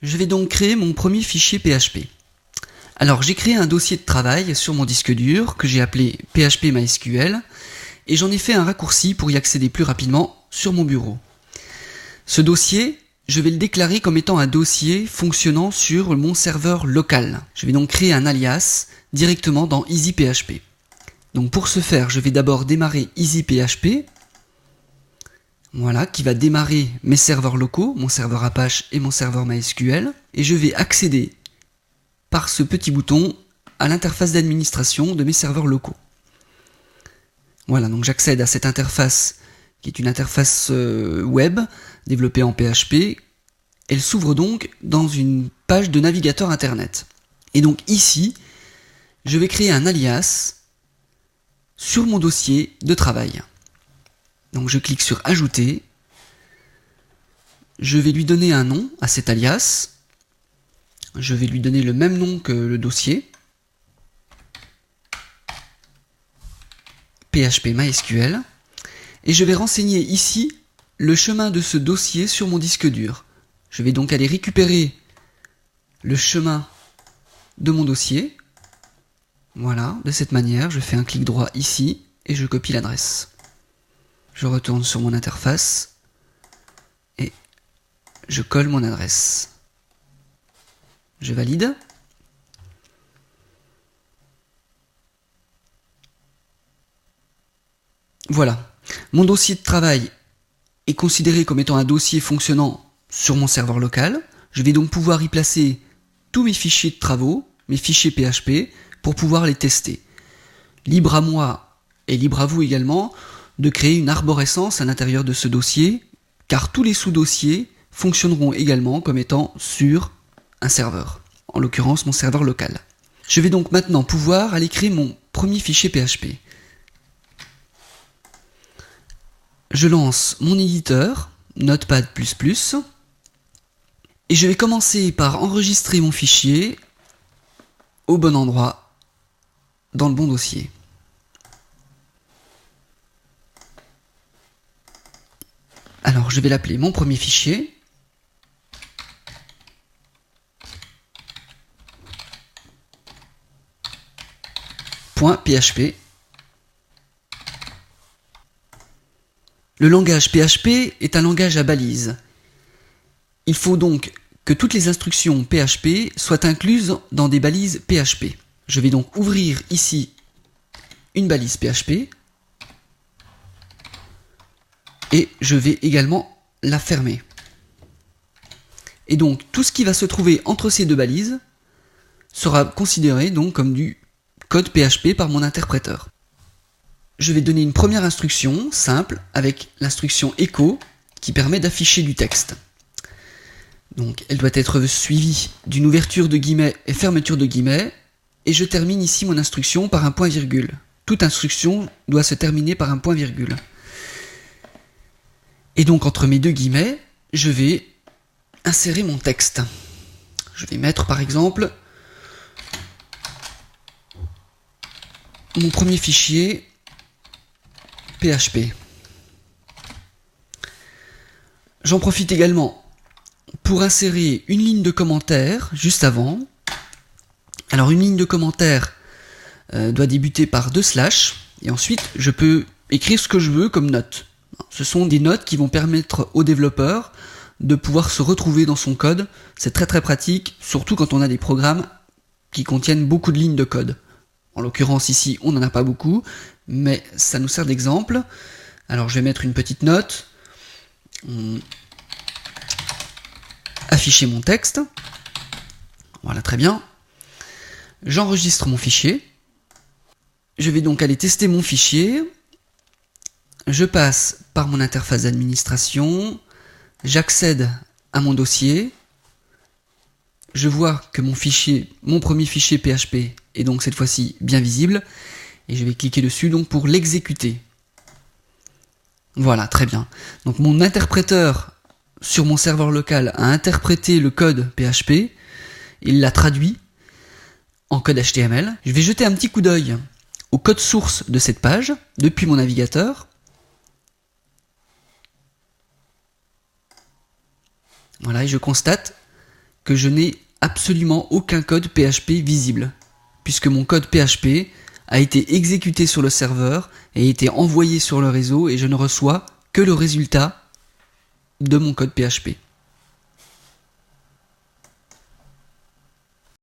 Je vais donc créer mon premier fichier PHP. Alors j'ai créé un dossier de travail sur mon disque dur que j'ai appelé PHP MySQL et j'en ai fait un raccourci pour y accéder plus rapidement sur mon bureau. Ce dossier, je vais le déclarer comme étant un dossier fonctionnant sur mon serveur local. Je vais donc créer un alias directement dans EasyPHP. Donc pour ce faire, je vais d'abord démarrer EasyPHP. Voilà, qui va démarrer mes serveurs locaux, mon serveur Apache et mon serveur MySQL. Et je vais accéder par ce petit bouton à l'interface d'administration de mes serveurs locaux. Voilà, donc j'accède à cette interface qui est une interface web développée en PHP. Elle s'ouvre donc dans une page de navigateur internet. Et donc ici, je vais créer un alias sur mon dossier de travail. Donc je clique sur Ajouter. Je vais lui donner un nom à cet alias. Je vais lui donner le même nom que le dossier. PHP MySQL. Et je vais renseigner ici le chemin de ce dossier sur mon disque dur. Je vais donc aller récupérer le chemin de mon dossier. Voilà, de cette manière, je fais un clic droit ici et je copie l'adresse. Je retourne sur mon interface et je colle mon adresse. Je valide. Voilà, mon dossier de travail est considéré comme étant un dossier fonctionnant sur mon serveur local. Je vais donc pouvoir y placer tous mes fichiers de travaux, mes fichiers PHP, pour pouvoir les tester. Libre à moi et libre à vous également de créer une arborescence à l'intérieur de ce dossier, car tous les sous-dossiers fonctionneront également comme étant sur un serveur, en l'occurrence mon serveur local. Je vais donc maintenant pouvoir aller créer mon premier fichier PHP. Je lance mon éditeur, Notepad++, et je vais commencer par enregistrer mon fichier au bon endroit, dans le bon dossier. Alors je vais l'appeler mon premier fichier. .php. Le langage PHP est un langage à balises. Il faut donc que toutes les instructions PHP soient incluses dans des balises PHP. Je vais donc ouvrir ici une balise PHP et je vais également la fermer. Et donc tout ce qui va se trouver entre ces deux balises sera considéré donc comme du code PHP par mon interpréteur. Je vais donner une première instruction simple avec l'instruction echo qui permet d'afficher du texte. Donc elle doit être suivie d'une ouverture de guillemets et fermeture de guillemets, et je termine ici mon instruction par un point virgule. Toute instruction doit se terminer par un point virgule. Et donc entre mes deux guillemets, je vais insérer mon texte. Je vais mettre par exemple mon premier fichier PHP. J'en profite également pour insérer une ligne de commentaire juste avant. Alors une ligne de commentaire doit débuter par 2 slash et ensuite je peux écrire ce que je veux comme note. Ce sont des notes qui vont permettre au développeur de pouvoir se retrouver dans son code. C'est très très pratique, surtout quand on a des programmes qui contiennent beaucoup de lignes de code. En l'occurrence ici on n'en a pas beaucoup, mais ça nous sert d'exemple. Alors je vais mettre une petite note. Afficher mon texte. Voilà, très bien. J'enregistre mon fichier. Je vais donc aller tester mon fichier. Je passe par mon interface d'administration. J'accède à mon dossier. Je vois que mon premier fichier PHP est donc cette fois-ci bien visible. Et je vais cliquer dessus donc pour l'exécuter. Voilà, très bien. Donc mon interpréteur sur mon serveur local a interprété le code PHP. Il l'a traduit en code HTML. Je vais jeter un petit coup d'œil au code source de cette page depuis mon navigateur. Voilà, et je constate que je n'ai absolument aucun code PHP visible, puisque mon code PHP a été exécuté sur le serveur et été envoyé sur le réseau et je ne reçois que le résultat de mon code PHP.